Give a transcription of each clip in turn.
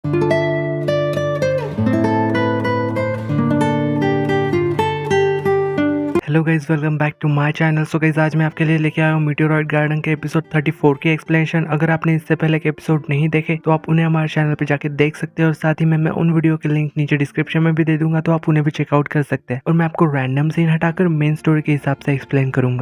Hello guys, welcome back to my channel. So guys, आज मैं आपके लिए लेके आया हूँ मीटियोरॉइड गार्डन के एपिसोड 34 की एक्सप्लेनेशन। अगर आपने इससे पहले के एपिसोड नहीं देखे तो आप उन्हें हमारे चैनल पे जाके देख सकते हैं, और साथ ही में मैं उन वीडियो के लिंक नीचे डिस्क्रिप्शन में भी दे दूंगा, तो आप उन्हें भी चेकआउट कर सकते हैं। और मैं आपको रैंडम सीन हटाकर मेन स्टोरी के हिसाब से एक्सप्लेन करूंगा।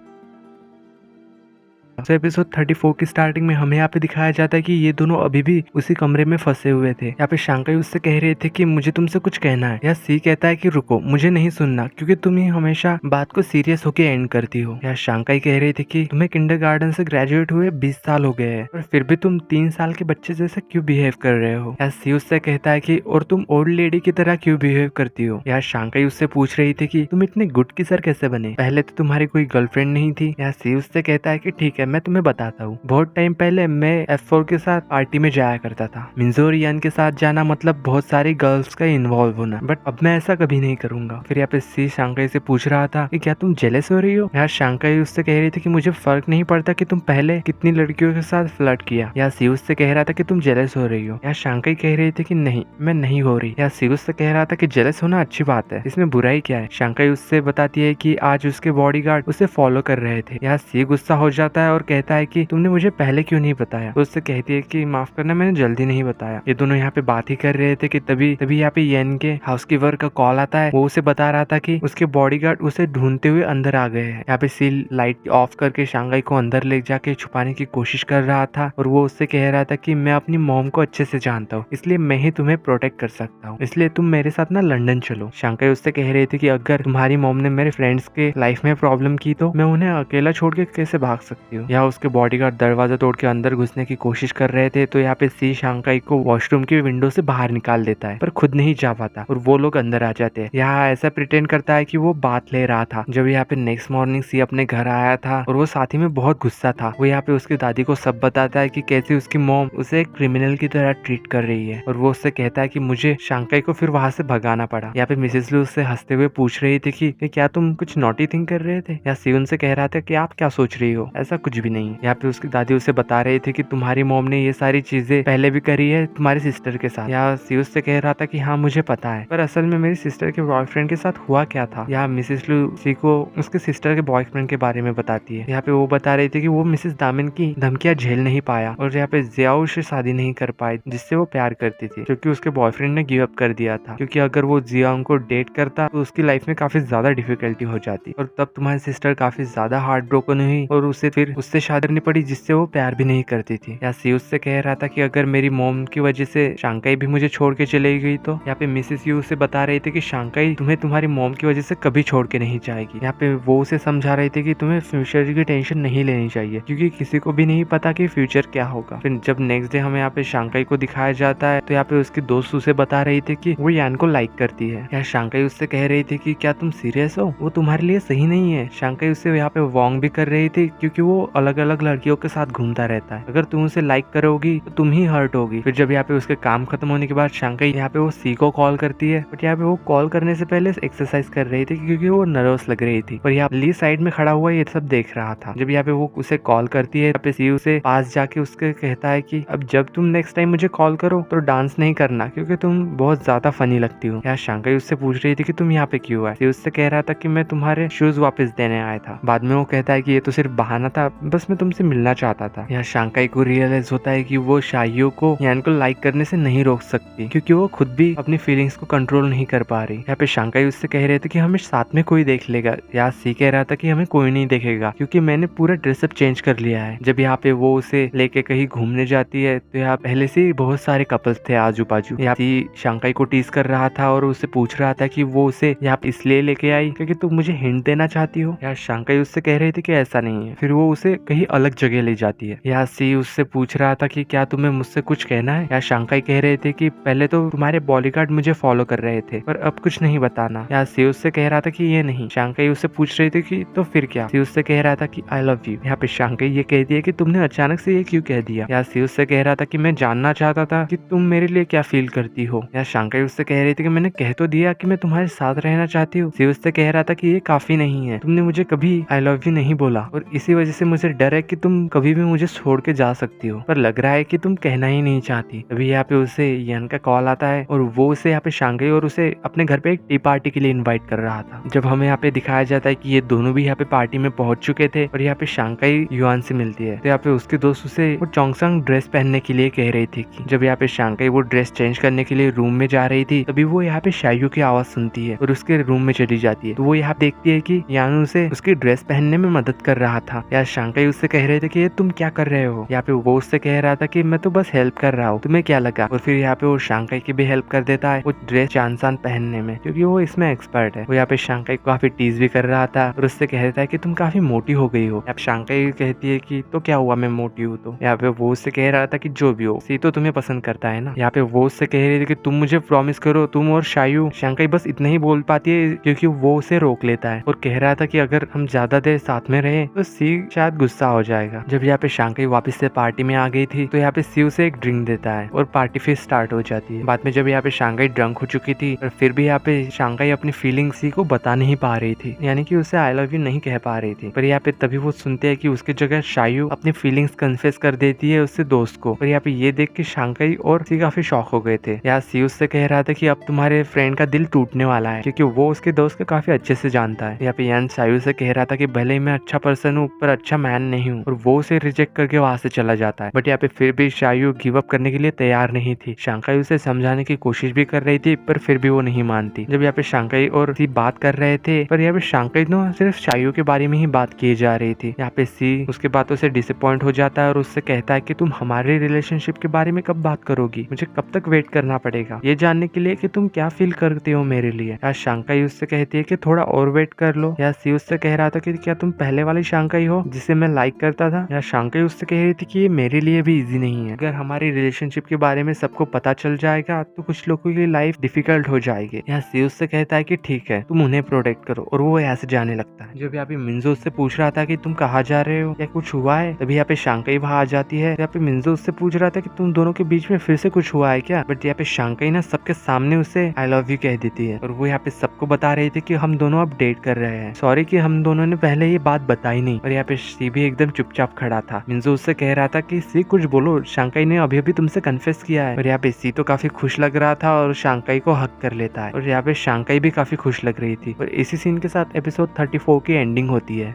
तो एपिसोड 34 की स्टार्टिंग में हमें यहाँ पे दिखाया जाता है कि ये दोनों अभी भी उसी कमरे में फंसे हुए थे। यहाँ पे शांकाई उससे कह रहे थे कि मुझे तुमसे कुछ कहना है। या सी कहता है कि रुको, मुझे नहीं सुनना, क्योंकि तुम ही हमेशा बात को सीरियस होके एंड करती हो। या शांकाई कह रही थी कि तुम्हें किंडरगार्टन से ग्रेजुएट हुए 20 साल हो गए हैं, और फिर भी तुम 3 साल के बच्चे जैसे क्यों बिहेव कर रहे हो। या सी उससे कहता है कि और तुम ओल्ड लेडी की तरह क्यों बिहेव करती हो। या शांकाई उससे पूछ रही थी कि तुम इतने गुड किसर कैसे बने, पहले तो तुम्हारी कोई गर्लफ्रेंड नहीं थी। या सी उससे कहता है कि ठीक है, मैं तुम्हें बताता हूँ। बहुत टाइम पहले मैं F4 के साथ पार्टी में जाया करता था। मिंजो और यान के साथ जाना मतलब बहुत सारी गर्ल्स का इन्वॉल्व होना, बट अब मैं ऐसा कभी नहीं करूंगा। फिर यहाँ पे सी शांकाई से पूछ रहा था कि क्या तुम जेलस हो रही हो। यार शांकाई उससे कह रही थी कि मुझे फर्क नहीं पड़ता कि तुम पहले कितनी लड़कियों के साथ फ्लर्ट किया। या सी उससे कह रहा था कि तुम जेलस हो रही हो। या शांकाई कह रही थी कि नहीं, मैं नहीं हो रही। या सी उससे कह रहा था कि जेलस होना अच्छी बात है, इसमें बुराई क्या है। शांकाई उससे बताती है कि आज उसके बॉडीगार्ड उसे फॉलो कर रहे थे। या सी गुस्सा हो जाता है और कहता है कि तुमने मुझे पहले क्यों नहीं बताया। तो उससे कहती है कि माफ करना, मैंने जल्दी नहीं बताया। ये दोनों यहाँ पे बात ही कर रहे थे कि तभी यहाँ पे येन के हाउसकीपर का कॉल आता है। वो उसे बता रहा था कि उसके बॉडीगार्ड उसे ढूंढते हुए अंदर आ गए हैं। यहाँ पे सी लाइट ऑफ करके शांघाई को अंदर ले जाके छुपाने की कोशिश कर रहा था, और वो उससे कह रहा था कि मैं अपनी मॉम को अच्छे से जानता हूँ, इसलिए मैं ही तुम्हें प्रोटेक्ट कर सकता हूँ, इसलिए तुम मेरे साथ ना लंदन चलो। शांघाई उससे कह रही थी कि अगर तुम्हारी मॉम ने मेरे फ्रेंड्स के लाइफ में प्रॉब्लम की तो मैं उन्हें अकेला छोड़ के कैसे भाग सकती हूँ। यहाँ उसके बॉडीगार्ड दरवाजा तोड़ के अंदर घुसने की कोशिश कर रहे थे, तो यहाँ पे सी शांकाई को वॉशरूम की विंडो से बाहर निकाल देता है, पर खुद नहीं जा पाता, और वो लोग अंदर आ जाते हैं। यहाँ ऐसा प्रिटेंड करता है कि वो बात ले रहा था। जब यहाँ पे नेक्स्ट मॉर्निंग सी अपने घर आया था और वो साथी में बहुत गुस्सा था, वो यहाँ पे उसकी दादी को सब बताता है कि कैसे उसकी मॉम उसे एक क्रिमिनल की तरह ट्रीट कर रही है, और वो उससे कहता है कि मुझे शांकाई को फिर वहां से भगाना पड़ा। यहाँ पे मिसेस लू उससे हंसते हुए पूछ रही थी कि क्या तुम कुछ नॉटी थिंक कर रहे थे। या सी उनसे कह रहा था कि आप क्या सोच रही हो, ऐसा कुछ भी नहीं। यहाँ पे उसकी दादी उसे बता रही थी कि तुम्हारी मॉम ने ये सारी चीजें पहले भी करी है तुम्हारी सिस्टर के साथ। या सी उससे कह रहा था कि हाँ मुझे पता है, पर असल में मेरी सिस्टर के बॉयफ्रेंड के साथ हुआ क्या था। यहाँ मिसेस लू सी को उसके सिस्टर के बॉयफ्रेंड के बारे में बताती है। यहाँ पे वो बता रही थी कि वो मिसेस दामिन की धमकियां झेल नहीं पाया, और यहाँ पे जियाओ से शादी नहीं कर पाई जिससे वो प्यार करती थी, क्योंकि उसके बॉयफ्रेंड ने गिव अप कर दिया था, क्योंकि अगर वो जियाओ को डेट करता तो उसकी लाइफ में काफी ज्यादा डिफिकल्टी हो जाती, और तब तुम्हारी सिस्टर काफी ज्यादा हार्ट ब्रोकन हुई और उसे फिर उससे शादी करनी पड़ी जिससे वो प्यार भी नहीं करती थी। या सी उससे कह रहा था कि अगर मेरी मॉम की वजह से शांकाई भी मुझे छोड़ के चली गई तो। यहाँ पे मिसेस यू उसे बता रही थी कि शांकाई तुम्हें तुम्हारी मॉम की वजह से कभी छोड़ के नहीं जाएगी। यहाँ पे वो उसे समझा रही थी कि तुम्हें फ्यूचर की टेंशन नहीं लेनी चाहिए, क्योंकि किसी को भी नहीं पता कि फ्यूचर क्या होगा। फिर जब नेक्स्ट डे हमें यहाँ पे शांकाई को दिखाया जाता है, तो यहाँ पे उसकी दोस्त उसे बता रही थी कि वो यान को लाइक करती है। यहाँ शांकाई उससे कह रही थी कि क्या तुम सीरियस हो, वो तुम्हारे लिए सही नहीं है। शांकाई उससे यहाँ पे वॉन्ग भी कर रही थी, क्योंकि वो अलग अलग लड़कियों के साथ घूमता रहता है, अगर तुम उसे लाइक करोगी तो तुम ही हर्ट होगी। फिर जब यहाँ पे उसके काम खत्म होने के बाद शांकाई यहाँ पे वो सी को कॉल करती है, बट यहाँ पे वो कॉल करने से पहले एक्सरसाइज कर रही थी, क्योंकि वो नर्वस लग रही थी, और यहाँ ली साइड में खड़ा हुआ ये सब देख रहा था। जब यहाँ पे वो उसे कॉल करती है, यहाँ पे सी उसे पास जाके उसके कहता है कि अब जब तुम नेक्स्ट टाइम मुझे कॉल करो तो डांस नहीं करना, क्योंकि तुम बहुत ज्यादा फनी लगती हो। यहाँ शांकाई उससे पूछ रही थी कि तुम यहाँ पे क्यों आए। सी उससे कह रहा था कि मैं तुम्हारे शूज वापस देने आया था। बाद में वो कहता है कि ये तो सिर्फ बहाना था, बस मैं तुमसे मिलना चाहता था। यहाँ शांकाई को रियलाइज होता है कि वो शाइयो को यान को लाइक करने से नहीं रोक सकती, क्योंकि वो खुद भी अपनी फीलिंग्स को कंट्रोल नहीं कर पा रही। यहाँ पे शांकाई उससे कह रहे थे कि हमें साथ में कोई देख लेगा। यहाँ सी कह रहा था कि हमें कोई नहीं देखेगा, क्योंकि मैंने पूरा ड्रेसअप चेंज कर लिया है। जब यहाँ पे वो उसे लेके कहीं घूमने जाती है, तो यहाँ पहले से बहुत सारे कपल्स थे आजू बाजू। यहाँ सी शांकाई को टीज कर रहा था और उससे पूछ रहा था कि वो उसे यहाँ पे इसलिए लेके आई क्योंकि तुम मुझे हिंट देना चाहती हो। यहाँ शांकाई उससे कह रही थी कि ऐसा नहीं है। फिर वो उसे कहीं अलग जगह ले जाती है। यहाँ सी उससे पूछ रहा था कि क्या तुम्हें मुझसे कुछ कहना है। या शांकाई कह रहे थे कि पहले तो तुम्हारे बॉडीगार्ड मुझे फॉलो कर रहे थे, पर अब कुछ नहीं बताना। या सी उससे कह रहा था कि ये नहीं। शांकाई उससे पूछ रही थी कि तो फिर क्या। सी उससे कह रहा था कि आई लव यू। यहाँ पे शांकाई ये कहती है कि तुमने अचानक से ये क्यों कह दिया। या सी उससे कह रहा था कि मैं जानना चाहता था कि तुम मेरे लिए क्या फील करती हो। या शांकाई उससे कह रही थी कि मैंने कह तो दिया कि मैं तुम्हारे साथ रहना चाहती हूँ। सी उससे कह रहा था कि ये काफी नहीं है, तुमने मुझे कभी आई लव यू नहीं बोला, और इसी वजह से मुझे मुझे डर है कि तुम कभी भी मुझे छोड़ के जा सकती हो, पर लग रहा है कि तुम कहना ही नहीं चाहती। अभी यहाँ पे उसे यान का कॉल आता है और वो उसे यहाँ पे शांघाई और उसे अपने घर पे एक टी पार्टी के लिए इनवाइट कर रहा था। जब हमें यहाँ पे दिखाया जाता है कि ये दोनों भी यहाँ पे पार्टी में पहुंच चुके थे और यहाँ पे शांघाई युआन से मिलती है, तो यहाँ पे उसके दोस्त उसे वो चोंगसांग ड्रेस पहनने के लिए कह रही थी कि जब यहाँ पे शांघाई वो ड्रेस चेंज करने के लिए रूम में जा रही थी, तभी वो यहाँ पे शायू की आवाज सुनती है और उसके रूम में चली जाती है। तो वो यहाँ देखती है कि यान उसे उसकी ड्रेस पहनने में मदद कर रहा था। यार शांघाई उससे कह रहे थे कि ये तुम क्या कर रहे हो। यहाँ पे वो उससे कह रहा था कि मैं तो बस हेल्प कर रहा हूँ, तुम्हें क्या लगा। और फिर यहाँ पे वो शांघाई की भी हेल्प कर देता है वो ड्रेस चांसान पहनने में, क्योंकि वो इसमें एक्सपर्ट है। वो यहाँ पे शांघाई को काफी टीज भी कर रहा था और उससे कह रहा है कि तुम काफी मोटी हो गई हो। यहाँ पे शांघाई कहती है कि तो क्या हुआ, मैं मोटी हूँ तो। यहाँ पे वो उससे कह रहा था कि जो भी हो, सी तो तुम्हें पसंद करता है ना। यहाँ पे वो उससे कह रही थी कि तुम मुझे प्रॉमिस करो, तुम और शायू। शांघाई बस इतना ही बोल पाती है क्योंकि वो उसे रोक लेता है और कह रहा था कि अगर हम ज्यादा देर साथ में रहे तो सी शायद गुस्सा हो जाएगा। जब यहाँ पे शांघाई वापस से पार्टी में आ गई थी तो यहाँ पे सी उसे एक ड्रिंक देता है और पार्टी फिर स्टार्ट हो जाती है। बाद में जब यहाँ पे शांघाई ड्रंक हो चुकी थी और फिर भी यहाँ पे शांघाई अपनी फीलिंग सी को बता नहीं पा रही थी, यानी कि उसे आई लव यू नहीं कह पा रही थी। पर यहाँ पे तभी वो सुनते हैं कि उसकी जगह शायू अपनी फीलिंग्स कन्फेस कर देती है उससे दोस्त को। और यहाँ पे ये देख के शांघाई और सी काफी शॉक हो गए थे। यहाँ सी उससे कह रहा था कि अब तुम्हारे फ्रेंड का दिल टूटने वाला है, क्योंकि वो उसके दोस्त को काफी अच्छे से जानता है। यहाँ पे यान शायू से कह रहा था कि भले ही मैं अच्छा पर्सन हूँ पर अच्छा मैन नहीं हूँ, और वो उसे रिजेक्ट करके वहां से चला जाता है। बट यहाँ पे फिर भी शायू गिव अप करने के लिए तैयार नहीं थी। शांघाई उसे समझाने की कोशिश भी कर रही थी पर फिर भी वो नहीं मानती। जब यहाँ पे शांघाई और सी बात कर रहे थे, पर यहाँ पे शांघाई तो सिर्फ शायू के बारे में ही बात की जा रही थी। यहाँ पे सी उसके बातों से डिसअपॉइंट हो जाता है और उससे कहता है कि तुम हमारे रिलेशनशिप के बारे में कब बात करोगी, मुझे कब तक वेट करना पड़ेगा ये जानने के लिए कि तुम क्या फील करते हो मेरे लिए। या शांघाई उससे कहती है कि थोड़ा और वेट कर लो। या सी उससे कह रहा था कि क्या तुम पहले वाली शांघाई हो जिसे मैं लाइक करता था। या शांघाई उससे कह रही थी कि ये मेरे लिए भी इजी नहीं है, अगर हमारी रिलेशनशिप के बारे में सबको पता चल जाएगा तो कुछ लोगों की लाइफ डिफिकल्ट हो जाएगी। या सी उससे कहता है कि ठीक है तुम उन्हें प्रोटेक्ट करो, और वो यहाँ से जाने लगता है। जब यहाँ पे मिंजो उससे पूछ रहा था कि तुम कहाँ जा रहे हो या कुछ हुआ है, तभी यहाँ पे शांघाई वहाँ आ जाती है। यहाँ पे मिंजो उससे पूछ रहा था कि तुम दोनों के बीच में फिर से कुछ हुआ है क्या, बट यहाँ पे शांघाई ना सबके सामने उसे आई लव यू कह देती है और वो यहाँ पे सबको बता रही थी कि हम दोनों अब डेट कर रहे हैं, सॉरी कि हम दोनों ने पहले ये बात बताई नहीं। और यहाँ पे सी भी एकदम चुपचाप खड़ा था। मिंजो उससे कह रहा था कि सी कुछ बोलो, शांघाई ने अभी अभी तुमसे कन्फेस किया है। और यहाँ पे सी तो काफी खुश लग रहा था और शांघाई को हक कर लेता है, और यहाँ पे शांघाई भी काफी खुश लग रही थी। और इसी सीन के साथ एपिसोड 34 की एंडिंग होती है।